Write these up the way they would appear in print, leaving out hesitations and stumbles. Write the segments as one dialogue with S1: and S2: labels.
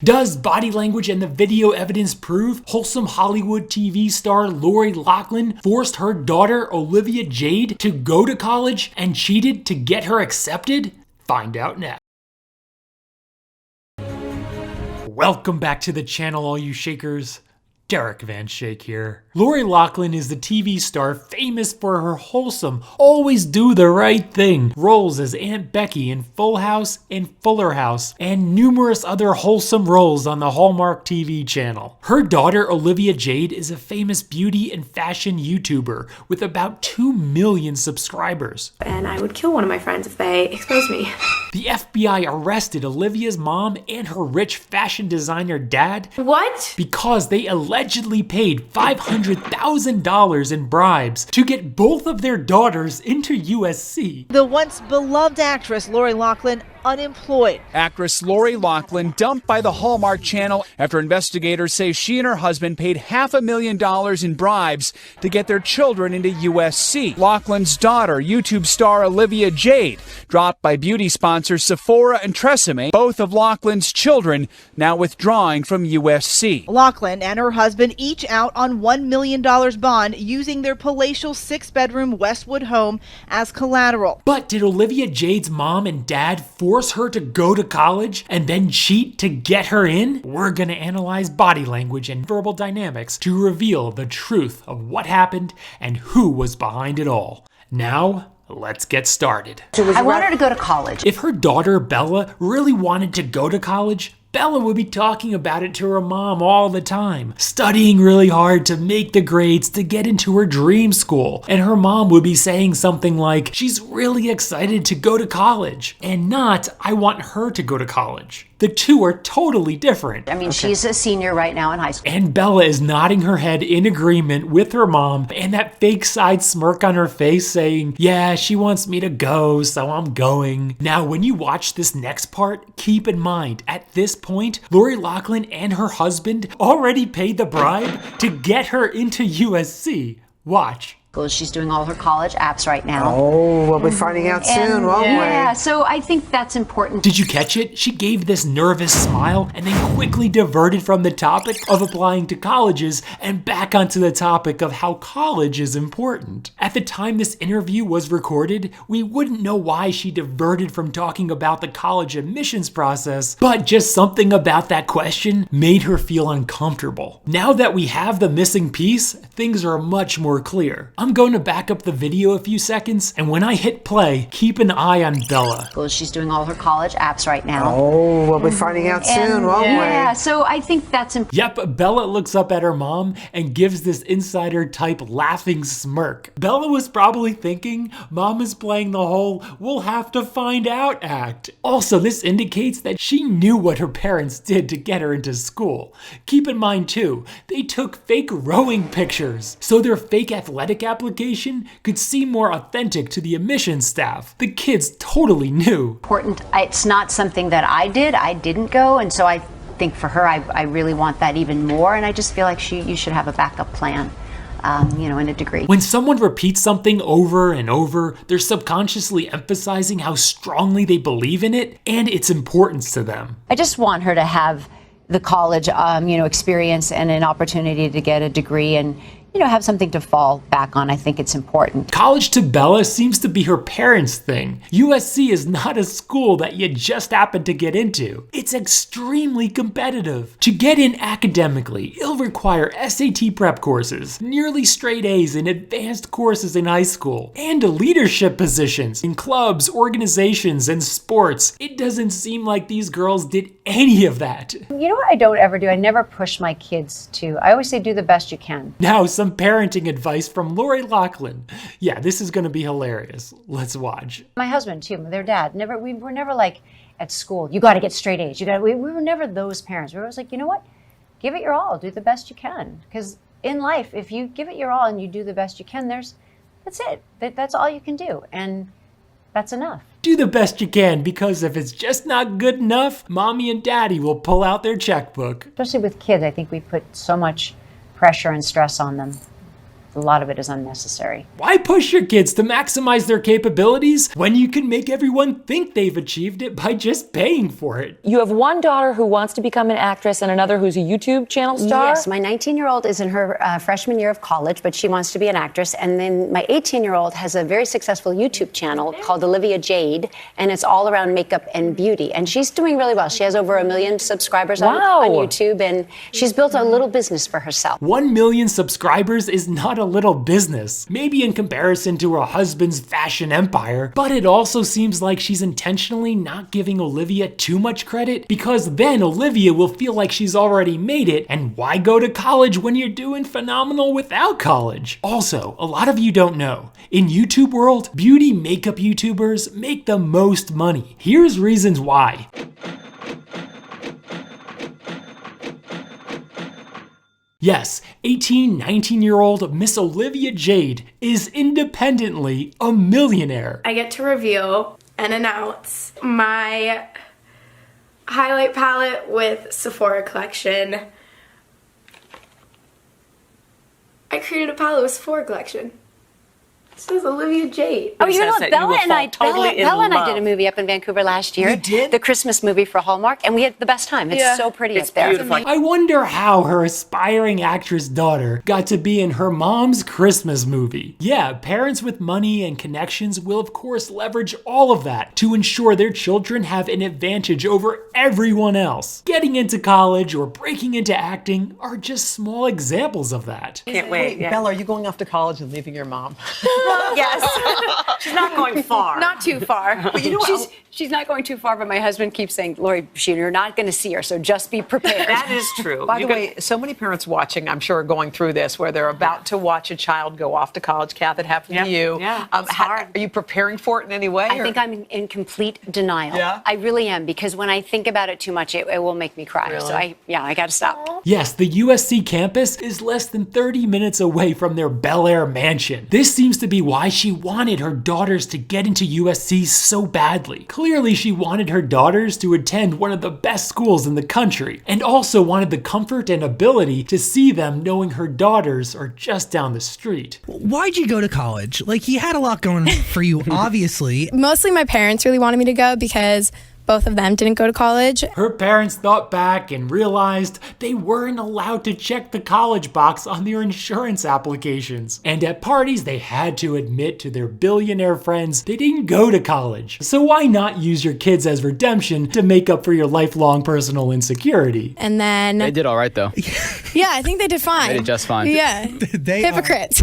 S1: Does body language and the video evidence prove wholesome Hollywood TV star Loughlin forced her daughter Olivia Jade to go to college and cheated to get her accepted? Find out now. Welcome back to the channel, all you shakers. Derek Van Shake here. Loughlin is the TV star famous for her wholesome, always do the right thing roles as Aunt Becky in Full House and Fuller House, and numerous other wholesome roles on the Hallmark TV channel. Her daughter Olivia Jade is a famous beauty and fashion YouTuber with about 2 million subscribers.
S2: And I would kill one of my friends if they exposed me.
S1: The FBI arrested Olivia's mom and her rich fashion designer dad.
S2: What?
S1: Because they allegedly paid $500,000 in bribes to get both of their daughters into USC.
S3: The once beloved actress Loughlin unemployed.
S4: Actress Loughlin dumped by the Hallmark Channel after investigators say she and her husband paid $500,000 in bribes to get their children into USC. Loughlin's daughter, YouTube star Olivia Jade, dropped by beauty sponsors Sephora and Tresemme, both of Loughlin's children now withdrawing from USC.
S3: Loughlin and her husband each out on $1 million bond using their palatial 6-bedroom Westwood home as collateral.
S1: But did Olivia Jade's mom and dad force her to go to college and then cheat to get her in? We're gonna analyze body language and verbal dynamics to reveal the truth of what happened and who was behind it all. Now, let's get started.
S5: I want her to go to college.
S1: If her daughter Bella really wanted to go to college, Bella would be talking about it to her mom all the time, studying really hard to make the grades to get into her dream school. And her mom would be saying something like, she's really excited to go to college, and not, I want her to go to college. The two are totally different.
S5: I mean, she's a senior right now in high school.
S1: And Bella is nodding her head in agreement with her mom and that fake side smirk on her face saying, yeah, she wants me to go, so I'm going. Now, when you watch this next part, keep in mind, at this point, Loughlin and her husband already paid the bribe to get her into USC. Watch.
S5: She's doing all her college apps right now.
S6: Oh, we'll be finding out soon, won't we?
S5: Yeah, so I think that's important.
S1: Did you catch it? She gave this nervous smile and then quickly diverted from the topic of applying to colleges and back onto the topic of how college is important. At the time this interview was recorded, we wouldn't know why she diverted from talking about the college admissions process, but just something about that question made her feel uncomfortable. Now that we have the missing piece, things are much more clear. I'm going to back up the video a few seconds, and when I hit play, keep an eye on Bella.
S5: She's doing all her college apps right now.
S6: Oh, we'll be finding out soon, won't we?
S5: Yeah, so I think that's important.
S1: Yep, Bella looks up at her mom and gives this insider-type laughing smirk. Bella was probably thinking, Mom is playing the whole we'll have to find out act. Also, this indicates that she knew what her parents did to get her into school. Keep in mind too, they took fake rowing pictures, so their fake athletic application could seem more authentic to the admissions staff. The kids totally knew.
S5: Important. It's not something that I did. I didn't go, and so I think for her, I really want that even more, and I just feel like you should have a backup plan. In a degree.
S1: When someone repeats something over and over, they're subconsciously emphasizing how strongly they believe in it and its importance to them.
S5: I just want her to have the college, experience and an opportunity to get a degree and, have something to fall back on. I think it's important.
S1: College to Bella seems to be her parents' thing. USC is not a school that you just happen to get into. It's extremely competitive. To get in academically, it'll require SAT prep courses, nearly straight A's in advanced courses in high school, and leadership positions in clubs, organizations, and sports. It doesn't seem like these girls did any of that.
S7: You know what I don't ever do? I never push my kids to. I always say do the best you can.
S1: Now, some parenting advice from Loughlin. Yeah, this is going to be hilarious. Let's watch.
S7: My husband too, their dad. We were never like at school, you got to get straight A's. We were never those parents. We were always like, you know what? Give it your all. Do the best you can. Because in life, if you give it your all and you do the best you can, that's it. That's all you can do. And that's enough.
S1: Do the best you can, because if it's just not good enough, mommy and daddy will pull out their checkbook.
S7: Especially with kids, I think we put so much pressure and stress on them. A lot of it is unnecessary.
S1: Why push your kids to maximize their capabilities when you can make everyone think they've achieved it by just paying for it?
S8: You have one daughter who wants to become an actress and another who's a YouTube channel star?
S7: Yes, my 19-year-old is in her freshman year of college, but she wants to be an actress. And then my 18-year-old has a very successful YouTube channel called Olivia Jade, and it's all around makeup and beauty. And she's doing really well. She has over 1 million subscribers on YouTube, and she's built a little business for herself.
S1: 1 million subscribers is not a little business, maybe in comparison to her husband's fashion empire, but it also seems like she's intentionally not giving Olivia too much credit, because then Olivia will feel like she's already made it, and why go to college when you're doing phenomenal without college? Also, a lot of you don't know, in YouTube world, beauty makeup YouTubers make the most money. Here's reasons why. Yes, 19-year-old Miss Olivia Jade is independently a millionaire.
S2: I get to reveal and announce my highlight palette with Sephora collection. I created a palette with Sephora collection. It says Olivia Jade.
S7: Oh, you know, Bella and I did a movie up in Vancouver last year.
S6: You did?
S7: The Christmas movie for Hallmark, and we had the best time. It's so pretty up there.
S6: Beautiful.
S1: I wonder how her aspiring actress daughter got to be in her mom's Christmas movie. Yeah, parents with money and connections will of course leverage all of that to ensure their children have an advantage over everyone else. Getting into college or breaking into acting are just small examples of that.
S6: Can't wait. Bella, are you going off to college and leaving your mom?
S2: Yes.
S6: She's not going far.
S2: Not too far.
S6: But you know
S7: She's not going too far, but my husband keeps saying, Lori, you're not going to see her, so just be prepared.
S6: That is true. By the way, so many parents watching, I'm sure, are going through this, where they're about to watch a child go off to college. Kath, it happened to you.
S7: Yeah, it's
S6: hard. Are you preparing for it in any way?
S7: I think I'm in complete denial.
S6: Yeah?
S7: I really am, because when I think about it too much, it will make me cry.
S6: Really?
S7: So I got to stop.
S1: Yes, the USC campus is less than 30 minutes away from their Bel Air mansion. This seems to be why she wanted her daughters to get into USC so badly. Clearly, she wanted her daughters to attend one of the best schools in the country, and also wanted the comfort and ability to see them knowing her daughters are just down the street.
S9: Why'd you go to college? Like, you had a lot going for you, obviously.
S10: Mostly my parents really wanted me to go because both of them didn't go to college.
S1: Her parents thought back and realized they weren't allowed to check the college box on their insurance applications. And at parties, they had to admit to their billionaire friends they didn't go to college. So why not use your kids as redemption to make up for your lifelong personal insecurity?
S10: And then
S11: They did all right, though.
S10: yeah, I think they did fine.
S11: They did just fine.
S10: Yeah.
S9: They
S10: Hypocrites.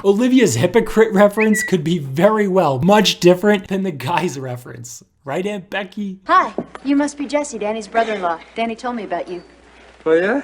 S1: Olivia's hypocrite reference could be very well much different than the guy's reference. Right, Aunt Becky?
S5: Hi, you must be Jesse, Danny's brother-in-law. Danny told me about you.
S12: Oh, yeah?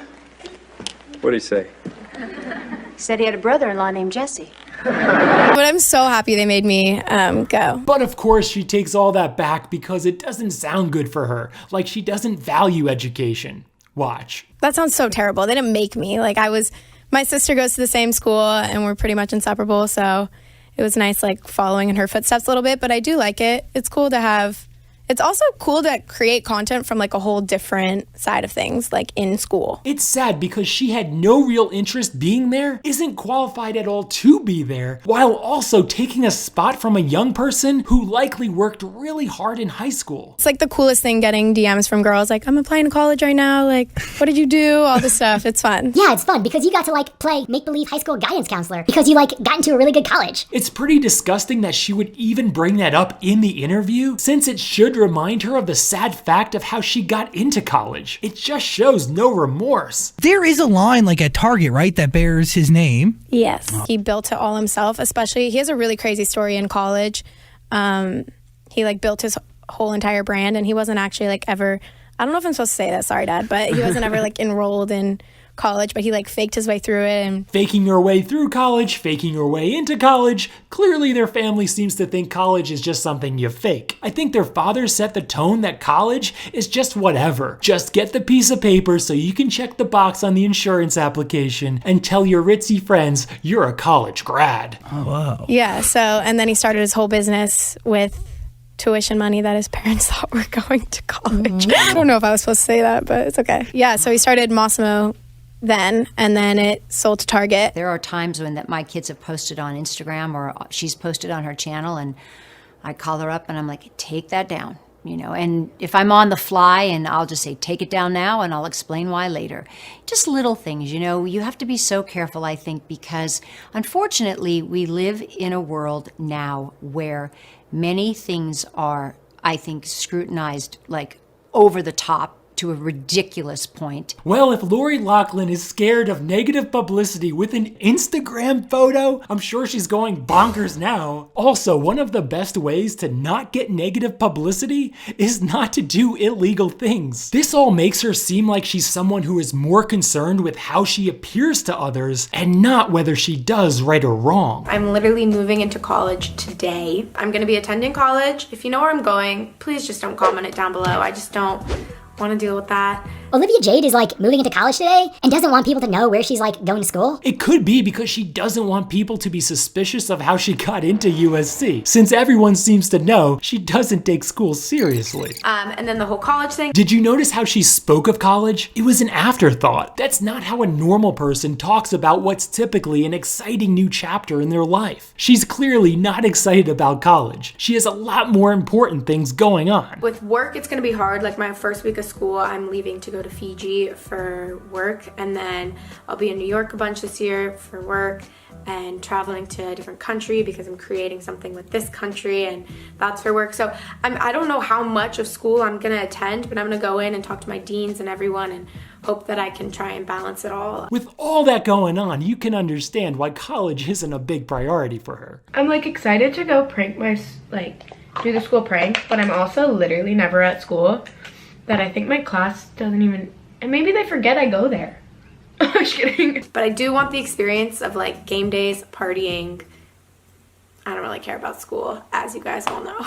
S12: What'd he say?
S5: He said he had a brother-in-law named Jesse.
S10: But I'm so happy they made me go.
S1: But of course she takes all that back because it doesn't sound good for her, like she doesn't value education. Watch.
S10: That sounds so terrible. They didn't make me. My sister goes to the same school and we're pretty much inseparable, so it was nice following in her footsteps a little bit, but I do like it. It's cool to have It's also cool to create content from like a whole different side of things, like in school.
S1: It's sad because she had no real interest being there, isn't qualified at all to be there, while also taking a spot from a young person who likely worked really hard in high school.
S10: It's like the coolest thing getting DMs from girls like, I'm applying to college right now, like, what did you do? All this stuff. It's fun.
S13: Yeah, it's fun because you got to like play make-believe high school guidance counselor because you like got into a really good college.
S1: It's pretty disgusting that she would even bring that up in the interview, since it should remind her of the sad fact of how she got into college. It just shows no remorse.
S9: There is a line like at Target, right, that bears his name?
S10: Yes. He built it all himself, especially, he has a really crazy story in college. He like built his whole entire brand, and he wasn't actually like ever, I don't know if I'm supposed to say that, sorry Dad, but he wasn't ever like enrolled in college, but he like faked his way through it. And
S1: faking your way through college, faking your way into college. Clearly their family seems to think college is just something you fake. I think their father set the tone that college is just whatever. Just get the piece of paper so you can check the box on the insurance application and tell your ritzy friends you're a college grad.
S9: Oh, wow.
S10: Yeah, so, and then he started his whole business with tuition money that his parents thought were going to college. I don't know if I was supposed to say that, but it's okay. Yeah, so he started Mossimo then, and then it sold to Target.
S5: There are times when that my kids have posted on Instagram or she's posted on her channel, and I call her up and I'm like, take that down, you know. And if I'm on the fly, and I'll just say, take it down now, and I'll explain why later. Just little things, you know. You have to be so careful, I think, because unfortunately we live in a world now where many things are, I think, scrutinized like over the top to a ridiculous point.
S1: Well, if Lori Loughlin is scared of negative publicity with an Instagram photo, I'm sure she's going bonkers now. Also, one of the best ways to not get negative publicity is not to do illegal things. This all makes her seem like she's someone who is more concerned with how she appears to others and not whether she does right or wrong.
S2: I'm literally moving into college today. I'm gonna be attending college. If you know where I'm going, please just don't comment it down below. I just don't want to deal with that.
S13: Olivia Jade is like moving into college today and doesn't want people to know where she's like going to school.
S1: It could be because she doesn't want people to be suspicious of how she got into USC, since everyone seems to know she doesn't take school seriously.
S2: And then the whole college thing.
S1: Did you notice how she spoke of college? It was an afterthought. That's not how a normal person talks about what's typically an exciting new chapter in their life. She's clearly not excited about college. She has a lot more important things going on.
S2: With work, it's gonna be hard. Like my first week of school, I'm leaving to go to Fiji for work, and then I'll be in New York a bunch this year for work and traveling to a different country because I'm creating something with this country, and that's for work. So I don't know how much of school I'm gonna attend, but I'm gonna go in and talk to my deans and everyone and hope that I can try and balance it all.
S1: With all that going on, you can understand why college isn't a big priority for her.
S2: I'm like excited to go prank do the school prank, but I'm also literally never at school. That I think my class doesn't even, and maybe they forget I go there. I'm just kidding. But I do want the experience of like game days, partying. I don't really care about school, as you guys all know.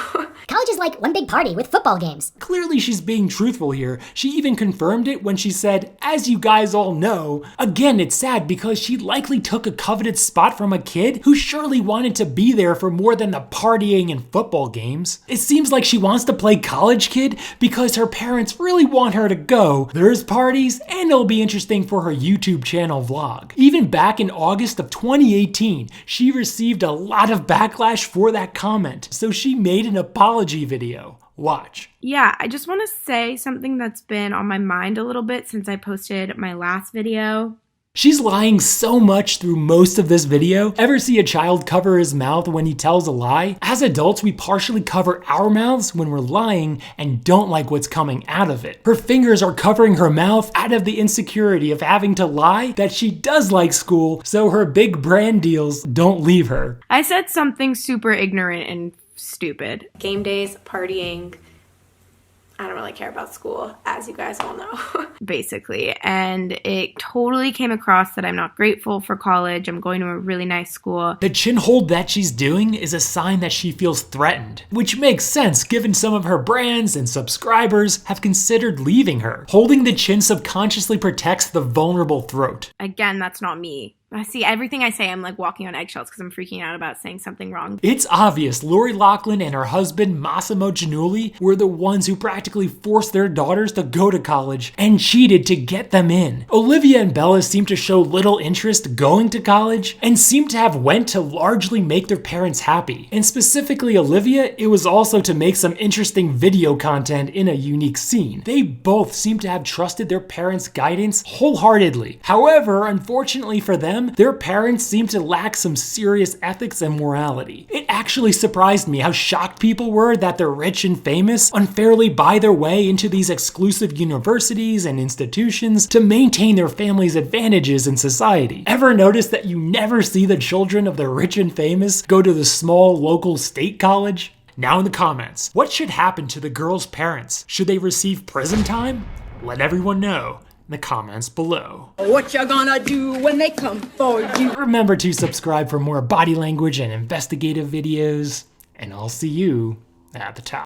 S13: College is like one big party with football games.
S1: Clearly she's being truthful here. She even confirmed it when she said, as you guys all know. Again, it's sad because she likely took a coveted spot from a kid who surely wanted to be there for more than the partying and football games. It seems like she wants to play college kid because her parents really want her to go. There's parties, and it'll be interesting for her YouTube channel vlog. Even back in August of 2018, she received a lot of backlash for that comment, so she made an apology video. Watch.
S2: Yeah, I just want to say something that's been on my mind a little bit since I posted my last video.
S1: She's lying so much through most of this video. Ever see a child cover his mouth when he tells a lie? As adults, we partially cover our mouths when we're lying and don't like what's coming out of it. Her fingers are covering her mouth out of the insecurity of having to lie that she does like school, so her big brand deals don't leave her.
S2: I said something super ignorant and stupid. Game days, partying. I don't really care about school, as you guys all know, basically. And it totally came across that I'm not grateful for college. I'm going to a really nice school.
S1: The chin hold that she's doing is a sign that she feels threatened, which makes sense given some of her brands and subscribers have considered leaving her. Holding the chin subconsciously protects the vulnerable throat.
S2: Again, that's not me. I see everything I say, I'm like walking on eggshells because I'm freaking out about saying something wrong.
S1: It's obvious Lori Loughlin and her husband Mossimo Giannulli were the ones who practically forced their daughters to go to college and cheated to get them in. Olivia and Bella seem to show little interest going to college and seem to have went to largely make their parents happy. And specifically Olivia, it was also to make some interesting video content in a unique scene. They both seem to have trusted their parents' guidance wholeheartedly. However, unfortunately for them, their parents seem to lack some serious ethics and morality. It actually surprised me how shocked people were that the rich and famous unfairly buy their way into these exclusive universities and institutions to maintain their family's advantages in society. Ever notice that you never see the children of the rich and famous go to the small local state college? Now in the comments, what should happen to the girls' parents? Should they receive prison time? Let everyone know in the comments below.
S11: What you gonna do when they come for you?
S1: Remember to subscribe for more body language and investigative videos, and I'll see you at the top.